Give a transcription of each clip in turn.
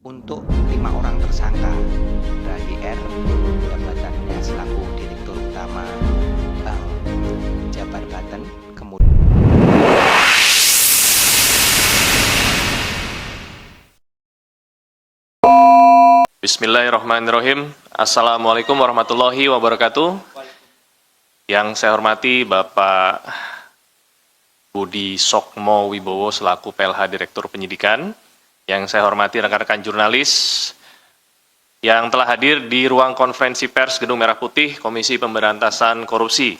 untuk 5 orang tersangka. YR jabatannya selaku Direktur Utama Bank Jabar Banten, kemudian Bismillahirrahmanirrahim. Assalamualaikum warahmatullahi wabarakatuh. Yang saya hormati Bapak Budi Sokmo Wibowo selaku PLH Direktur Penyidikan. Yang saya hormati rekan-rekan jurnalis yang telah hadir di ruang konferensi pers Gedung Merah Putih Komisi Pemberantasan Korupsi.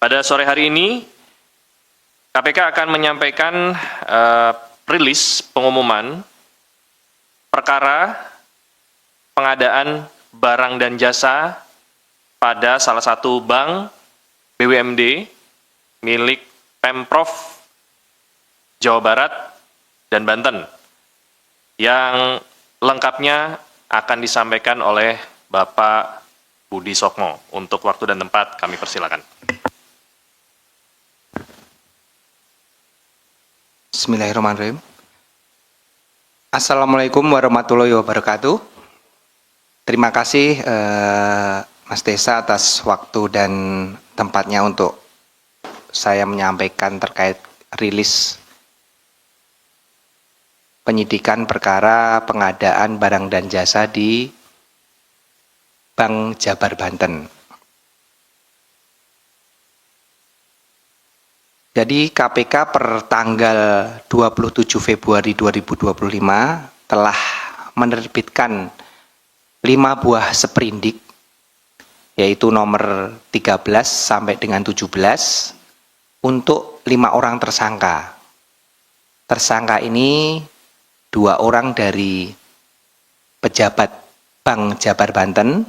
Pada sore hari ini, KPK akan menyampaikan rilis pengumuman perkara pengadaan barang dan jasa pada salah satu bank BUMD milik Pemprov Jawa Barat dan Banten, yang lengkapnya akan disampaikan oleh Bapak Budi Sokmo. Untuk waktu dan tempat kami persilakan. Bismillahirrahmanirrahim. Assalamualaikum warahmatullahi wabarakatuh. Terima kasih Mas Desa atas waktu dan tempatnya untuk saya menyampaikan terkait rilis penyidikan perkara pengadaan barang dan jasa di Bank Jabar Banten. Jadi KPK per tanggal 27 Februari 2025 telah menerbitkan 5 buah seprindik, yaitu nomor 13 sampai dengan 17 untuk 5 orang tersangka. Tersangka ini 2 orang dari pejabat Bank Jabar Banten,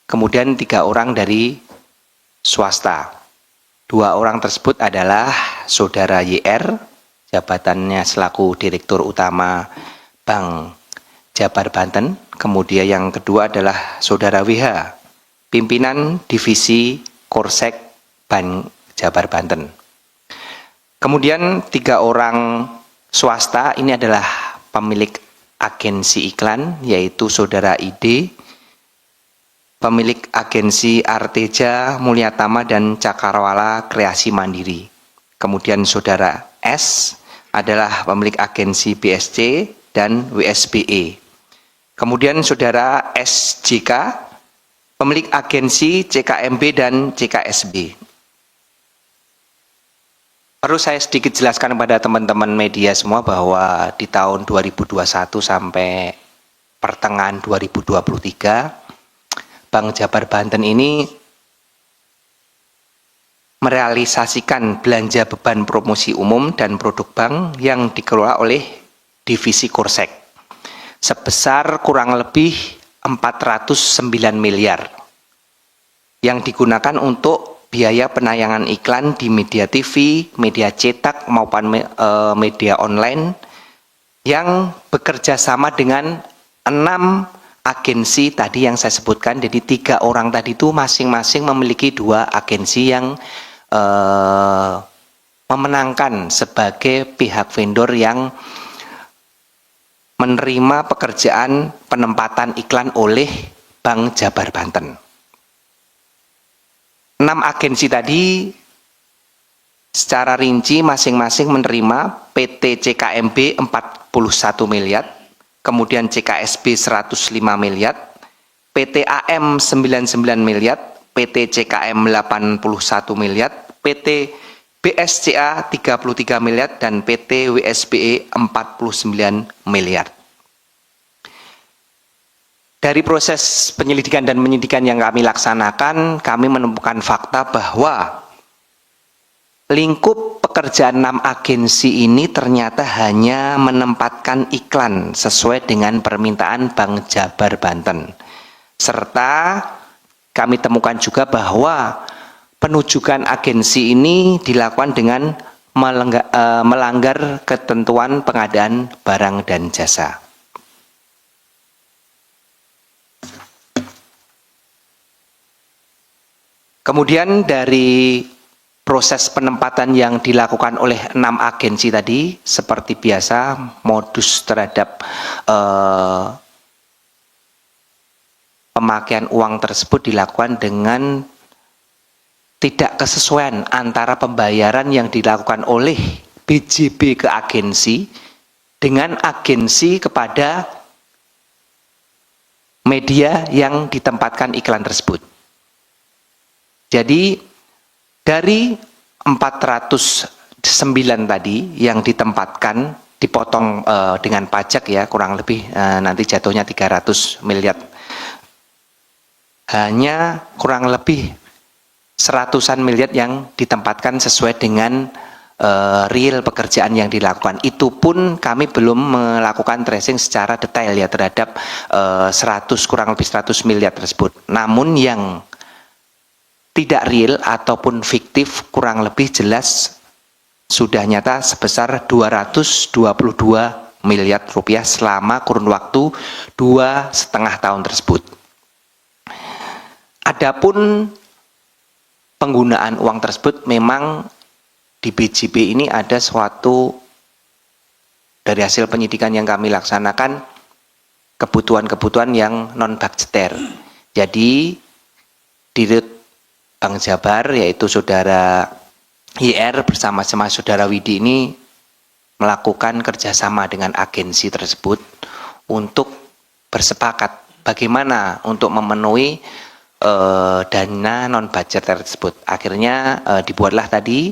kemudian 3 orang dari swasta. 2 orang tersebut adalah Saudara YR, jabatannya selaku Direktur Utama Bank Jabar Banten, kemudian yang kedua adalah Saudara WH, pimpinan Divisi Korsek Bank Jabar Banten. Kemudian 3 orang swasta ini adalah pemilik agensi iklan, yaitu Saudara ID, pemilik agensi Arteja, Mulyatama, dan Cakrawala Kreasi Mandiri. Kemudian Saudara S adalah pemilik agensi BSC dan WSBE. Kemudian Saudara SJK, pemilik agensi CKMB dan CKSB. Perlu saya sedikit jelaskan kepada teman-teman media semua bahwa di tahun 2021 sampai pertengahan 2023, Bank Jabar Banten ini merealisasikan belanja beban promosi umum dan produk bank yang dikelola oleh Divisi Korsek sebesar kurang lebih 409 miliar yang digunakan untuk biaya penayangan iklan di media TV, media cetak maupun media online yang bekerja sama dengan 6 agensi tadi yang saya sebutkan. Jadi 3 orang tadi itu masing-masing memiliki 2 agensi yang memenangkan sebagai pihak vendor yang menerima pekerjaan penempatan iklan oleh Bank Jabar Banten. 6 agensi tadi secara rinci masing-masing menerima PT CKMB 41 miliar, kemudian CKSB 105 miliar, PT AM 99 miliar, PT CKM 81 miliar, PT BSCA 33 miliar, dan PT WSBE 49 miliar. Dari proses penyelidikan dan penyidikan yang kami laksanakan, kami menemukan fakta bahwa lingkup pekerjaan 6 agensi ini ternyata hanya menempatkan iklan sesuai dengan permintaan Bank Jabar Banten. Serta kami temukan juga bahwa penujukan agensi ini dilakukan dengan melanggar ketentuan pengadaan barang dan jasa. Kemudian dari proses penempatan yang dilakukan oleh 6 agensi tadi, seperti biasa modus terhadap pemakaian uang tersebut dilakukan dengan tidak kesesuaian antara pembayaran yang dilakukan oleh BJB ke agensi dengan agensi kepada media yang ditempatkan iklan tersebut. Jadi dari 409 tadi yang ditempatkan dipotong dengan pajak ya, kurang lebih nanti jatuhnya 300 miliar. Hanya kurang lebih seratusan miliar yang ditempatkan sesuai dengan real pekerjaan yang dilakukan. Itu pun kami belum melakukan tracing secara detail ya terhadap kurang lebih 100 miliar tersebut. Namun yang tidak real ataupun fiktif kurang lebih jelas sudah nyata sebesar 222 miliar rupiah selama kurun waktu 2,5 tahun tersebut. Adapun penggunaan uang tersebut memang di BJB ini ada suatu dari hasil penyidikan yang kami laksanakan kebutuhan-kebutuhan yang non budgeter. Jadi Dirut Bank Jabar yaitu saudara YR bersama-sama saudara Widi ini melakukan kerjasama dengan agensi tersebut untuk bersepakat bagaimana untuk memenuhi dana non budget tersebut. Akhirnya dibuatlah tadi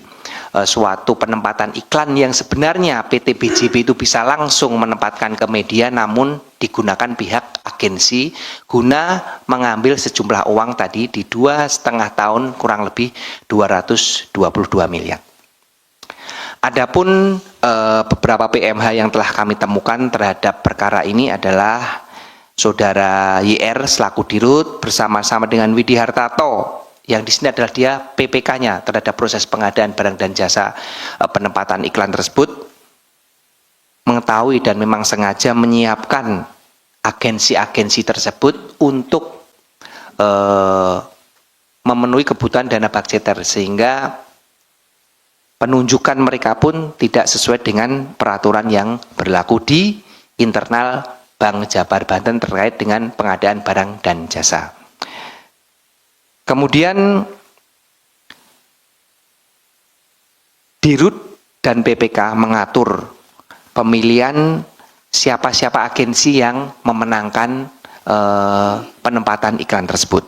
suatu penempatan iklan yang sebenarnya PT BJB itu bisa langsung menempatkan ke media, namun digunakan pihak agensi guna mengambil sejumlah uang tadi di 2,5 tahun kurang lebih 222 miliar. Adapun beberapa PMH yang telah kami temukan terhadap perkara ini adalah saudara YR selaku Dirut bersama-sama dengan Widi Hartato yang di sini adalah dia PPK-nya terhadap proses pengadaan barang dan jasa penempatan iklan tersebut, mengetahui dan memang sengaja menyiapkan agensi-agensi tersebut untuk memenuhi kebutuhan dana budgeter sehingga penunjukan mereka pun tidak sesuai dengan peraturan yang berlaku di internal Bank Jabar Banten terkait dengan pengadaan barang dan jasa. Kemudian Dirut dan PPK mengatur pemilihan siapa-siapa agensi yang memenangkan penempatan iklan tersebut.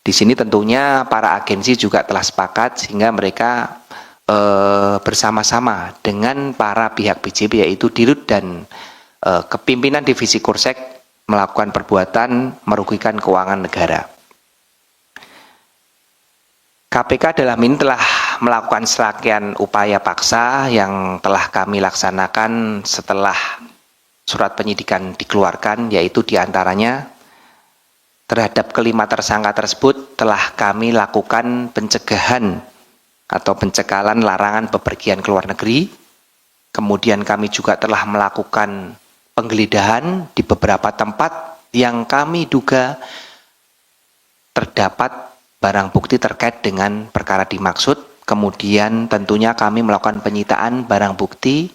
Di sini tentunya para agensi juga telah sepakat sehingga mereka bersama-sama dengan para pihak BJB yaitu Dirut dan kepimpinan divisi Korsek melakukan perbuatan merugikan keuangan negara. KPK dalam ini telah melakukan serangkaian upaya paksa yang telah kami laksanakan setelah surat penyidikan dikeluarkan, yaitu diantaranya terhadap kelima tersangka tersebut telah kami lakukan pencegahan atau pencekalan larangan bepergian ke luar negeri. Kemudian kami juga telah melakukan penggeledahan di beberapa tempat yang kami duga terdapat barang bukti terkait dengan perkara dimaksud. Kemudian tentunya kami melakukan penyitaan barang bukti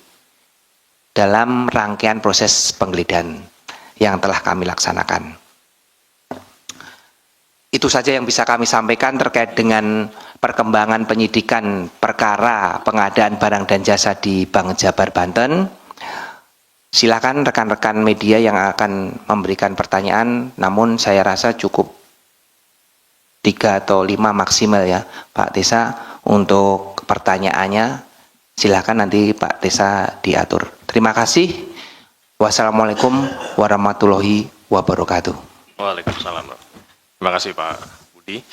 dalam rangkaian proses penggeledahan yang telah kami laksanakan. Itu saja yang bisa kami sampaikan terkait dengan perkembangan penyidikan perkara pengadaan barang dan jasa di Bank Jabar Banten. Silakan rekan-rekan media yang akan memberikan pertanyaan, namun saya rasa cukup 3 atau 5 maksimal ya Pak Tesa untuk pertanyaannya. Silakan nanti Pak Tesa diatur. Terima kasih. Wassalamualaikum warahmatullahi wabarakatuh. Waalaikumsalam. Terima kasih Pak Budi.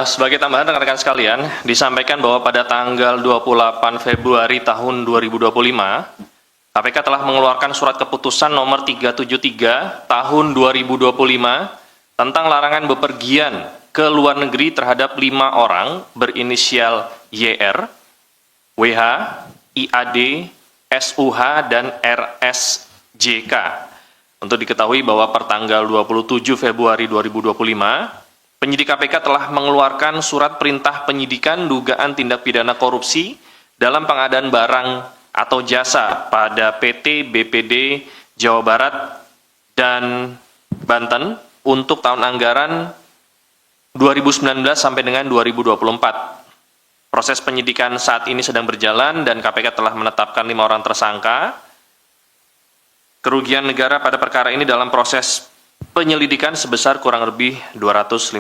Sebagai tambahan rekan-rekan sekalian, disampaikan bahwa pada tanggal 28 Februari tahun 2025, KPK telah mengeluarkan surat keputusan nomor 373 tahun 2025 tentang larangan bepergian ke luar negeri terhadap 5 orang berinisial YR, WH, IAD, SUH, dan RSJK. Untuk diketahui bahwa per tanggal 27 Februari 2025, penyidik KPK telah mengeluarkan surat perintah penyidikan dugaan tindak pidana korupsi dalam pengadaan barang atau jasa pada PT BPD Jawa Barat dan Banten untuk tahun anggaran 2019 sampai dengan 2024. Proses penyidikan saat ini sedang berjalan dan KPK telah menetapkan 5 orang tersangka. Kerugian negara pada perkara ini dalam proses penyelidikan sebesar kurang lebih 250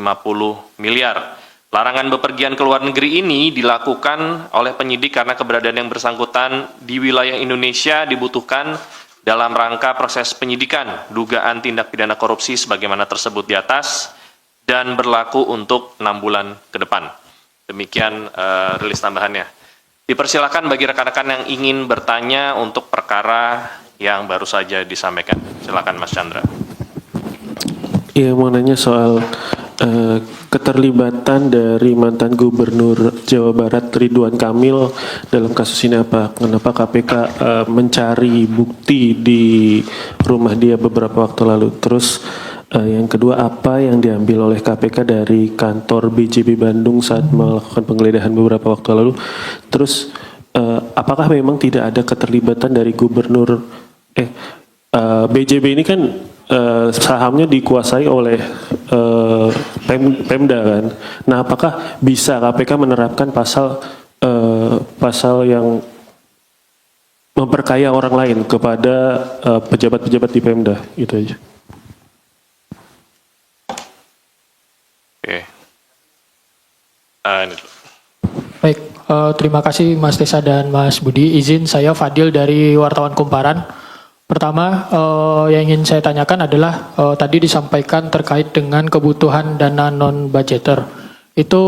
miliar. Larangan bepergian ke luar negeri ini dilakukan oleh penyidik karena keberadaan yang bersangkutan di wilayah Indonesia dibutuhkan dalam rangka proses penyidikan dugaan tindak pidana korupsi sebagaimana tersebut di atas dan berlaku untuk 6 bulan ke depan. Demikian rilis tambahannya. Dipersilakan bagi rekan-rekan yang ingin bertanya untuk perkara yang baru saja disampaikan. Silakan Mas Chandra. Iya, mau nanya soal keterlibatan dari mantan Gubernur Jawa Barat Ridwan Kamil dalam kasus ini apa? Kenapa KPK mencari bukti di rumah dia beberapa waktu lalu? Terus yang kedua, apa yang diambil oleh KPK dari kantor BJB Bandung saat melakukan penggeledahan beberapa waktu lalu? Terus apakah memang tidak ada keterlibatan dari Gubernur BJB ini kan sahamnya dikuasai oleh Pemda kan? Nah, apakah bisa KPK menerapkan pasal yang memperkaya orang lain kepada pejabat-pejabat di Pemda? Itu aja. Oke. Ini dulu. Baik, terima kasih Mas Tesa dan Mas Budi. Izin saya Fadil dari Wartawan Kumparan. Pertama, yang ingin saya tanyakan adalah tadi disampaikan terkait dengan kebutuhan dana non-budgeter. Itu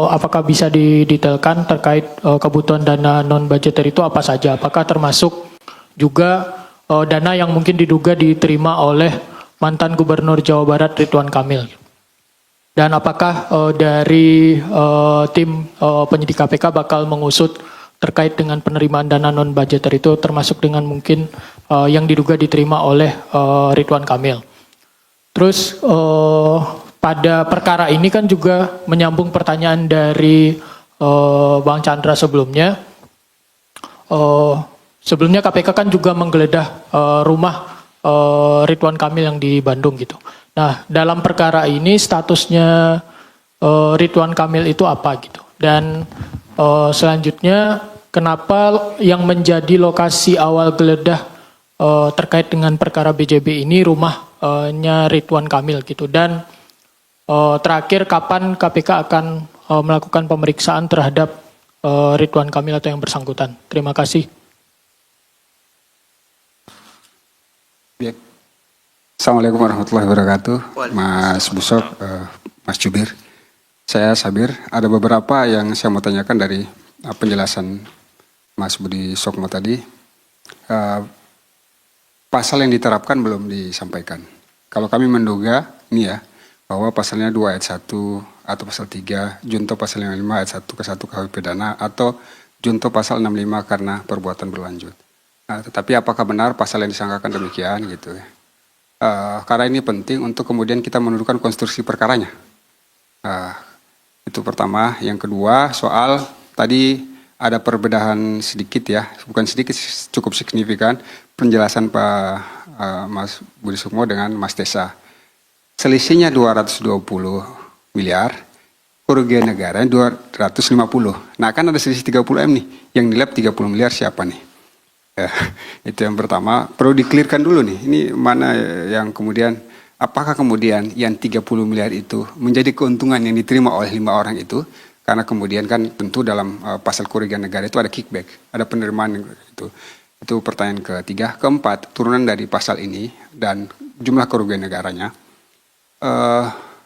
apakah bisa didetailkan terkait kebutuhan dana non-budgeter itu apa saja? Apakah termasuk juga dana yang mungkin diduga diterima oleh mantan Gubernur Jawa Barat Ridwan Kamil? Dan apakah dari tim penyidik KPK bakal mengusut terkait dengan penerimaan dana non-budgeter itu termasuk dengan mungkin yang diduga diterima oleh Ridwan Kamil. Terus pada perkara ini kan juga menyambung pertanyaan dari Bang Chandra sebelumnya. Sebelumnya KPK kan juga menggeledah rumah Ridwan Kamil yang di Bandung gitu. Nah, dalam perkara ini statusnya Ridwan Kamil itu apa gitu. Dan selanjutnya kenapa yang menjadi lokasi awal geledah terkait dengan perkara BJB ini rumahnya Ridwan Kamil gitu. Dan terakhir kapan KPK akan melakukan pemeriksaan terhadap Ridwan Kamil atau yang bersangkutan. Terima kasih. Assalamualaikum warahmatullahi wabarakatuh, Mas Busok, Mas Jubir. Saya Sabir, ada beberapa yang saya mau tanyakan dari penjelasan Mas Budi Sokmo tadi. Pasal yang diterapkan belum disampaikan. Kalau kami menduga, ini ya, bahwa pasalnya 2 ayat 1 atau pasal 3, junto pasal 55 ayat 1 ke 1 KUH pidana, atau junto pasal 65 karena perbuatan berlanjut. Nah, tetapi apakah benar pasal yang disangkakan demikian gitu ya? Karena ini penting untuk kemudian kita menentukan konstruksi perkaranya. Itu pertama. Yang kedua, soal tadi ada perbedaan sedikit ya, bukan sedikit, cukup signifikan penjelasan Pak Mas Budi Sukmo dengan Mas Tesa. Selisihnya 220 miliar, kerugian negara 250. Nah, kan ada selisih 30 M nih, yang dilap 30 miliar siapa nih? Ya, itu yang pertama, perlu dikelirkan dulu nih, ini mana yang kemudian, apakah kemudian yang 30 miliar itu menjadi keuntungan yang diterima oleh 5 orang itu, karena kemudian kan tentu dalam pasal kerugian negara itu ada kickback, ada penerimaan itu pertanyaan ketiga. Keempat, turunan dari pasal ini dan jumlah kerugian negaranya,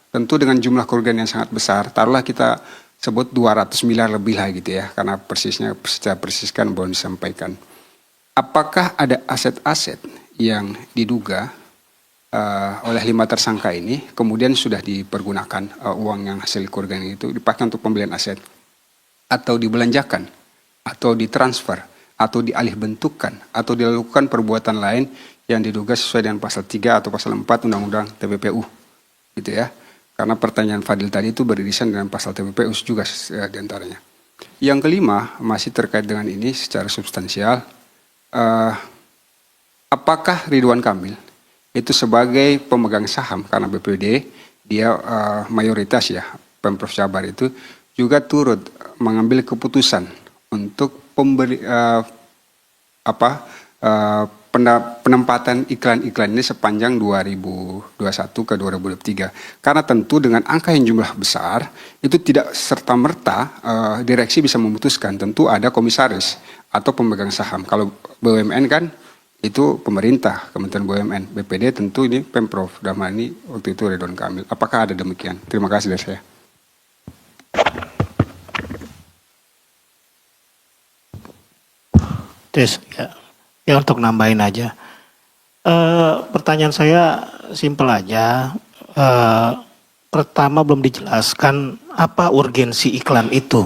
tentu dengan jumlah kerugian yang sangat besar, taruhlah kita sebut 200 miliar lebih lah gitu ya, karena persisnya secara persis kan belum disampaikan. Apakah ada aset-aset yang diduga oleh 5 tersangka ini kemudian sudah dipergunakan uang yang hasil kerugian itu dipakai untuk pembelian aset, atau dibelanjakan, atau ditransfer, atau dialih bentukkan, atau dilakukan perbuatan lain yang diduga sesuai dengan pasal 3 atau pasal 4 Undang-Undang TPPU gitu ya. Karena pertanyaan Fadil tadi itu beririsan dengan pasal TPPU juga diantaranya. Yang kelima masih terkait dengan ini secara substansial. Apakah Ridwan Kamil itu sebagai pemegang saham karena BPD dia mayoritas ya, Pemprov Jabar itu juga turut mengambil keputusan untuk penempatan iklan-iklan ini sepanjang 2021 ke 2023. Karena tentu dengan angka yang jumlah besar, itu tidak serta-merta direksi bisa memutuskan. Tentu ada komisaris atau pemegang saham. Kalau BUMN kan itu pemerintah, Kementerian BUMN. BPD tentu ini Pemprov, dalam hal ini waktu itu Ridwan Kamil. Apakah ada demikian? Terima kasih dari saya. Tes, ya untuk nambahin aja. Pertanyaan saya simpel aja. Pertama belum dijelaskan apa urgensi iklan itu.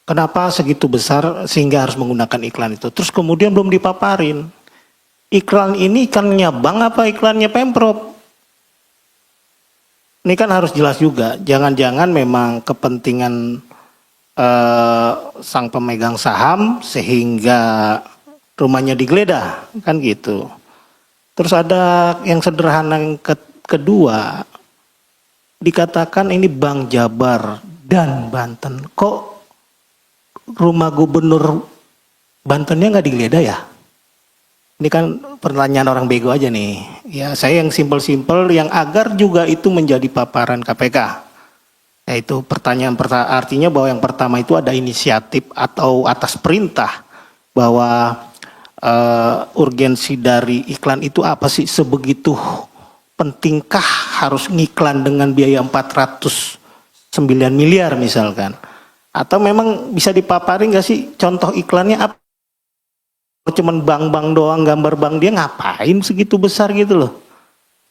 Kenapa segitu besar sehingga harus menggunakan iklan itu. Terus kemudian belum dipaparin. Iklan ini iklannya bank apa iklannya Pemprov? Ini kan harus jelas juga. Jangan-jangan memang kepentingan sang pemegang saham sehingga rumahnya digeledah, kan gitu. Terus ada yang sederhana yang kedua, dikatakan ini Bank Jabar dan Banten. Kok rumah gubernur Bantennya nggak digeledah ya? Ini kan pertanyaan orang bego aja nih. Ya saya yang simpel-simpel yang agar juga itu menjadi paparan KPK. Yaitu pertanyaan artinya bahwa yang pertama itu ada inisiatif atau atas perintah bahwa urgensi dari iklan itu apa sih, sebegitu pentingkah harus ngiklan dengan biaya 409 miliar misalkan, atau memang bisa dipaparin nggak sih contoh iklannya apa? Cuman bank-bank doang, gambar bank, dia ngapain segitu besar gitu loh.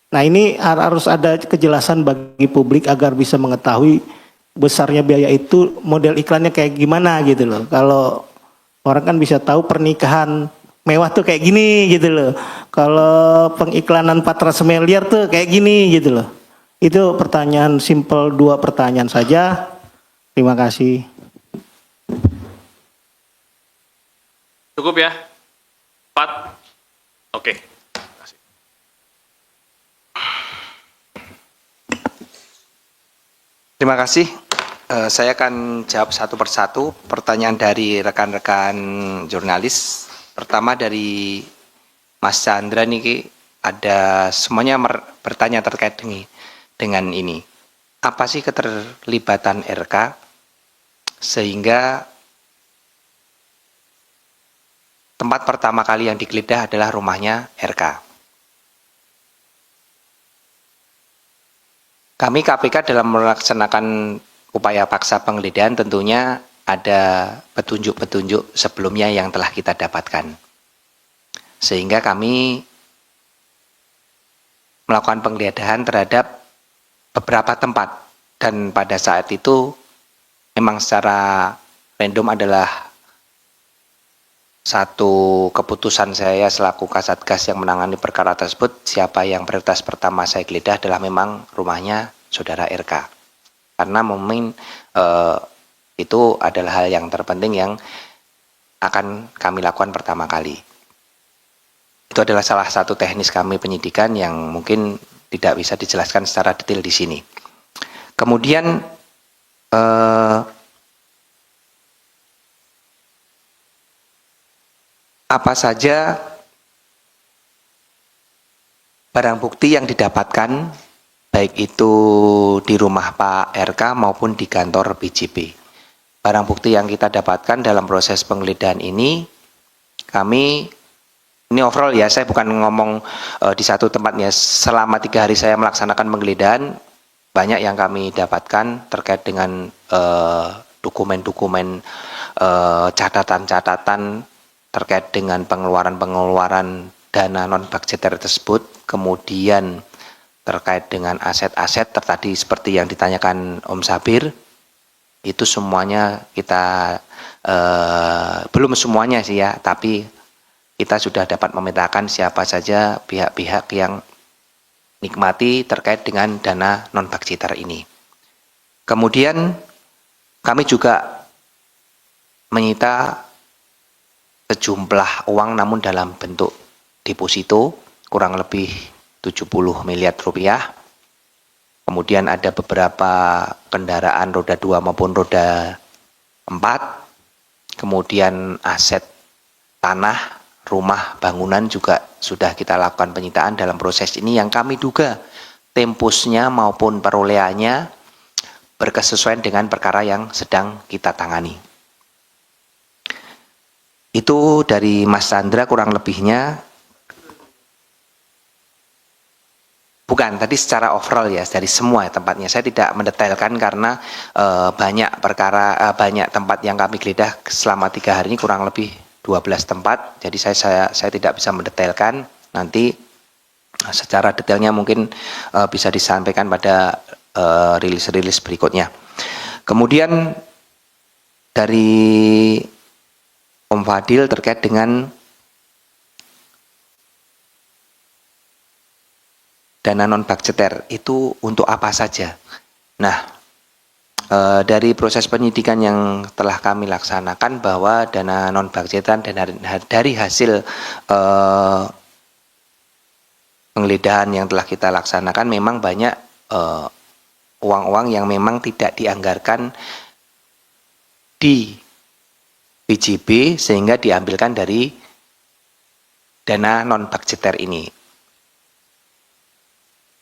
Nah ini harus ada kejelasan bagi publik agar bisa mengetahui besarnya biaya itu, model iklannya kayak gimana gitu loh. Kalau orang kan bisa tahu pernikahan mewah tuh kayak gini gitu loh. Kalau pengiklanan 400 miliar tuh kayak gini gitu loh. Itu pertanyaan simpel, 2 pertanyaan saja. Terima kasih. Cukup ya? 4? Oke. Terima kasih. Saya akan jawab satu persatu pertanyaan dari rekan-rekan jurnalis. Pertama dari Mas Chandra nih, ada semuanya bertanya terkait dengan ini. Apa sih keterlibatan RK sehingga tempat pertama kali yang digeledah adalah rumahnya RK? Kami KPK dalam melaksanakan upaya paksa penggeledahan tentunya ada petunjuk-petunjuk sebelumnya yang telah kita dapatkan. Sehingga kami melakukan penggeledahan terhadap beberapa tempat. Dan pada saat itu memang secara random adalah satu keputusan saya selaku Kasatgas yang menangani perkara tersebut. Siapa yang prioritas pertama saya geledah adalah memang rumahnya saudara RK. Karena itu adalah hal yang terpenting yang akan kami lakukan pertama kali. Itu adalah salah satu teknis kami penyidikan yang mungkin tidak bisa dijelaskan secara detail di sini. Kemudian apa saja barang bukti yang didapatkan baik itu di rumah Pak RK maupun di kantor BJP. Barang bukti yang kita dapatkan dalam proses penggeledahan ini, ini overall ya, saya bukan ngomong di satu tempatnya. Selama 3 hari saya melaksanakan penggeledahan, banyak yang kami dapatkan terkait dengan dokumen-dokumen, catatan-catatan terkait dengan pengeluaran-pengeluaran dana non-budgeter tersebut, kemudian terkait dengan aset-aset tadi seperti yang ditanyakan Om Sabir, itu semuanya kita, belum semuanya sih ya, tapi kita sudah dapat memetakan siapa saja pihak-pihak yang nikmati terkait dengan dana non-budgeter ini. Kemudian kami juga menyita sejumlah uang namun dalam bentuk deposito kurang lebih 70 miliar rupiah. Kemudian ada beberapa kendaraan roda 2 maupun roda 4. Kemudian aset tanah, rumah, bangunan juga sudah kita lakukan penyitaan dalam proses ini yang kami duga tempusnya maupun perolehannya berkesesuaian dengan perkara yang sedang kita tangani. Itu dari Mas Chandra kurang lebihnya. Bukan, tadi secara overall ya, dari semua tempatnya. Saya tidak mendetailkan karena banyak perkara, banyak tempat yang kami geledah selama 3 hari ini kurang lebih 12 tempat. Jadi saya tidak bisa mendetailkan. Nanti secara detailnya mungkin bisa disampaikan pada rilis-rilis berikutnya. Kemudian dari Om Fadil terkait dengan dana non-budgeter itu untuk apa saja. Nah, dari proses penyidikan yang telah kami laksanakan bahwa dana non-budgetan dan dari hasil penggeledahan yang telah kita laksanakan memang banyak uang-uang yang memang tidak dianggarkan di BJB sehingga diambilkan dari dana non-budgeter ini.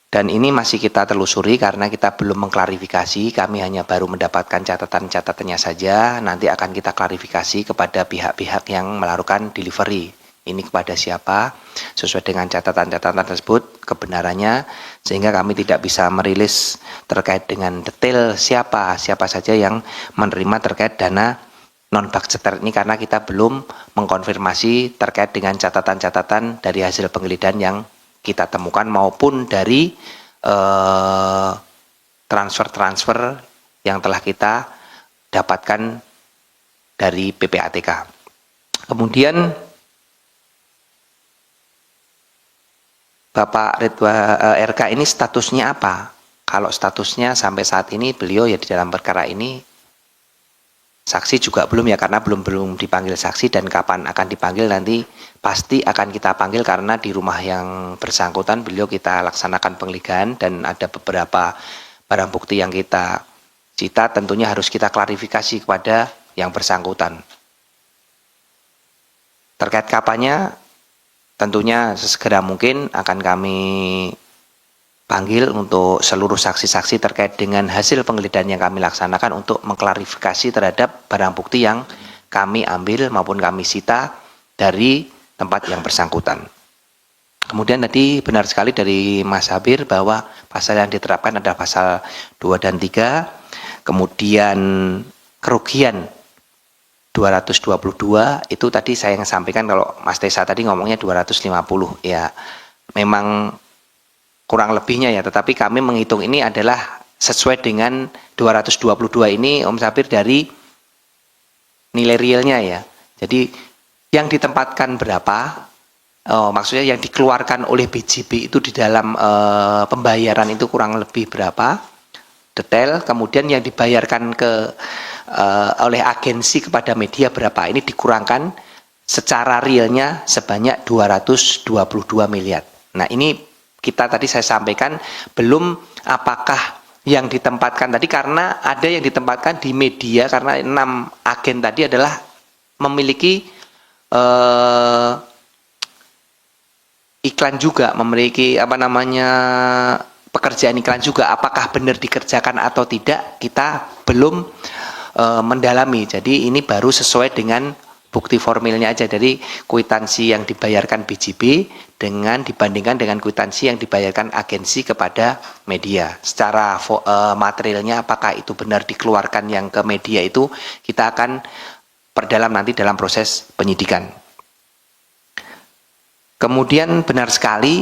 Dan ini masih kita telusuri karena kita belum mengklarifikasi, kami hanya baru mendapatkan catatan-catatannya saja, nanti akan kita klarifikasi kepada pihak-pihak yang melakukan delivery. Ini kepada siapa, sesuai dengan catatan-catatan tersebut, kebenarannya, sehingga kami tidak bisa merilis terkait dengan detail siapa saja yang menerima terkait dana non-budgeter ini karena kita belum mengkonfirmasi terkait dengan catatan-catatan dari hasil penggeledahan yang kita temukan maupun dari transfer-transfer yang telah kita dapatkan dari PPATK. Kemudian Bapak RK ini statusnya apa? Kalau statusnya sampai saat ini beliau ya di dalam perkara ini saksi juga belum ya karena belum dipanggil saksi dan kapan akan dipanggil nanti pasti akan kita panggil karena di rumah yang bersangkutan beliau kita laksanakan penggeledahan dan ada beberapa barang bukti yang kita cita tentunya harus kita klarifikasi kepada yang bersangkutan. Terkait kapannya tentunya sesegera mungkin akan kami panggil untuk seluruh saksi-saksi terkait dengan hasil penggeledahan yang kami laksanakan untuk mengklarifikasi terhadap barang bukti yang kami ambil maupun kami sita dari tempat yang bersangkutan. Kemudian tadi benar sekali dari Mas Habir bahwa pasal yang diterapkan adalah pasal 2 dan 3, kemudian kerugian 222 itu tadi saya yang sampaikan kalau Mas Tesa tadi ngomongnya 250 ya memang kurang lebihnya ya, tetapi kami menghitung ini adalah sesuai dengan 222 ini Om Sabir dari nilai realnya ya. Jadi yang ditempatkan berapa, maksudnya yang dikeluarkan oleh BJB itu di dalam pembayaran itu kurang lebih berapa, detail, kemudian yang dibayarkan oleh agensi kepada media berapa, ini dikurangkan secara realnya sebanyak 222 miliar. Nah ini kita tadi saya sampaikan belum apakah yang ditempatkan tadi karena ada yang ditempatkan di media karena 6 agen tadi adalah memiliki iklan juga, memiliki pekerjaan iklan juga. Apakah benar dikerjakan atau tidak kita belum mendalami. Jadi ini baru sesuai dengan bukti formilnya aja dari kwitansi yang dibayarkan BJB dibandingkan dengan kwitansi yang dibayarkan agensi kepada media. Secara materialnya apakah itu benar dikeluarkan yang ke media itu kita akan perdalam nanti dalam proses penyidikan. Kemudian benar sekali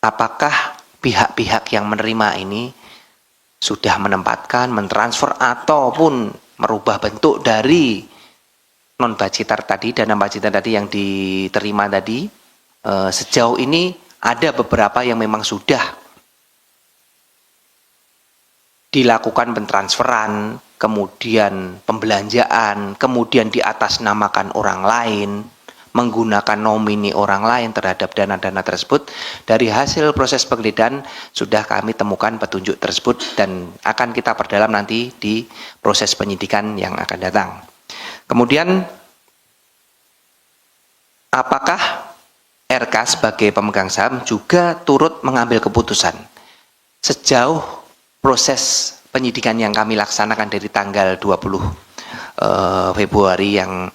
apakah pihak-pihak yang menerima ini sudah menempatkan, mentransfer ataupun merubah bentuk dari non-budgeter tadi, dana budgeter tadi yang diterima tadi, sejauh ini ada beberapa yang memang sudah dilakukan pentransferan, kemudian pembelanjaan, kemudian diatasnamakan orang lain, menggunakan nomini orang lain terhadap dana-dana tersebut. Dari hasil proses penggeledahan sudah kami temukan petunjuk tersebut dan akan kita perdalam nanti di proses penyidikan yang akan datang. Kemudian, apakah RK sebagai pemegang saham juga turut mengambil keputusan? Sejauh proses penyidikan yang kami laksanakan dari tanggal 20 Februari yang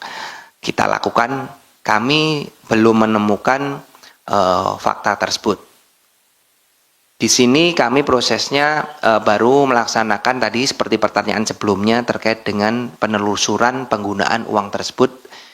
kita lakukan, kami belum menemukan fakta tersebut. Di sini kami prosesnya baru melaksanakan tadi seperti pertanyaan sebelumnya terkait dengan penelusuran penggunaan uang tersebut.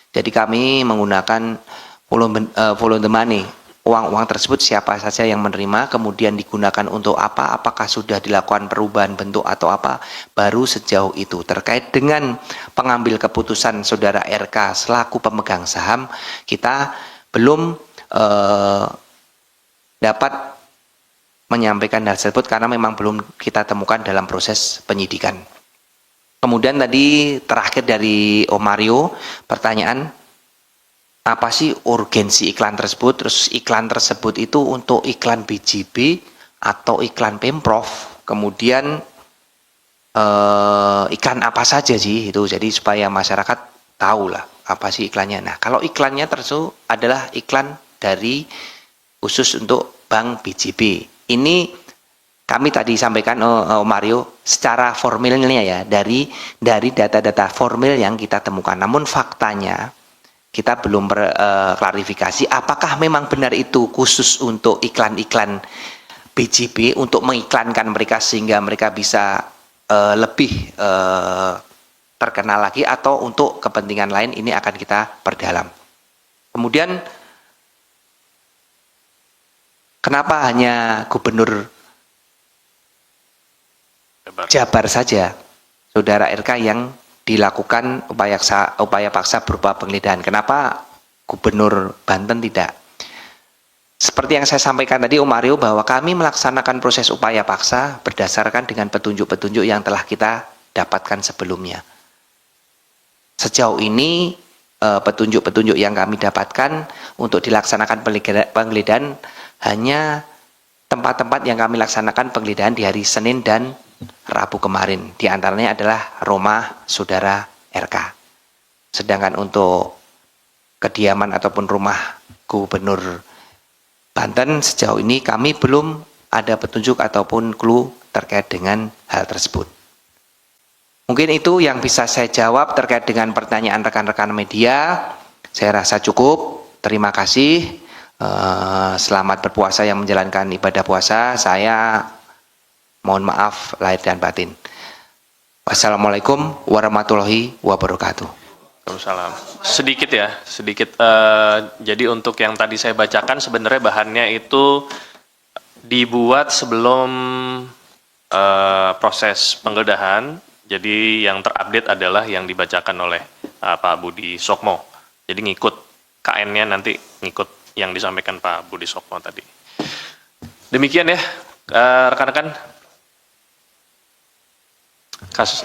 Jadi kami menggunakan follow the money. Uang-uang tersebut siapa saja yang menerima, kemudian digunakan untuk apa, apakah sudah dilakukan perubahan bentuk atau apa, baru sejauh itu. Terkait dengan pengambil keputusan saudara RK selaku pemegang saham, kita belum dapat menyampaikan hal tersebut karena memang belum kita temukan dalam proses penyidikan. Kemudian tadi terakhir dari Om Mario, pertanyaan, apa sih urgensi iklan tersebut? Terus iklan tersebut itu untuk iklan BJB atau iklan Pemprov? Kemudian iklan apa saja sih itu? Jadi supaya masyarakat tahu lah apa sih iklannya. Nah, kalau iklannya tersebut adalah iklan dari khusus untuk Bank BJB. Ini kami tadi sampaikan Mario secara formilnya ya dari data-data formil yang kita temukan. Namun faktanya kita belum klarifikasi apakah memang benar itu khusus untuk iklan-iklan BJB untuk mengiklankan mereka sehingga mereka bisa lebih terkenal lagi atau untuk kepentingan lain, ini akan kita perdalam. Kemudian kenapa hanya Gubernur Jabar saja, Saudara RK, yang dilakukan upaya paksa berupa penggeledahan? Kenapa Gubernur Banten tidak? Seperti yang saya sampaikan tadi Om Mario, bahwa kami melaksanakan proses upaya paksa berdasarkan dengan petunjuk-petunjuk yang telah kita dapatkan sebelumnya. Sejauh ini petunjuk-petunjuk yang kami dapatkan untuk dilaksanakan penggeledahan hanya tempat-tempat yang kami laksanakan penggeledahan di hari Senin dan Rabu kemarin. Di antaranya adalah rumah Saudara RK. Sedangkan untuk kediaman ataupun rumah Gubernur Banten sejauh ini kami belum ada petunjuk ataupun clue terkait dengan hal tersebut. Mungkin itu yang bisa saya jawab terkait dengan pertanyaan rekan-rekan media. Saya rasa cukup. Terima kasih. Selamat berpuasa yang menjalankan ibadah puasa. Saya mohon maaf lahir dan batin. Wassalamualaikum warahmatullahi wabarakatuh. Waalaikumsalam. Sedikit ya, sedikit. Jadi untuk yang tadi saya bacakan sebenarnya bahannya itu dibuat sebelum proses penggeledahan. Jadi yang terupdate adalah yang dibacakan oleh Pak Budi Sokmo. Jadi ngikut KN-nya nanti ngikut yang disampaikan Pak Budi Sokmo tadi. Demikian ya, rekan-rekan. Kasus.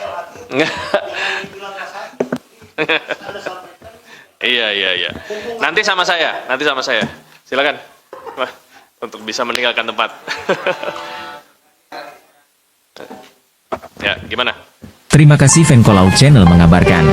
Iya. Nanti sama saya. Silakan. Wah, untuk bisa meninggalkan tempat. Ya, gimana? Terima kasih Venko Laut Channel mengabarkan.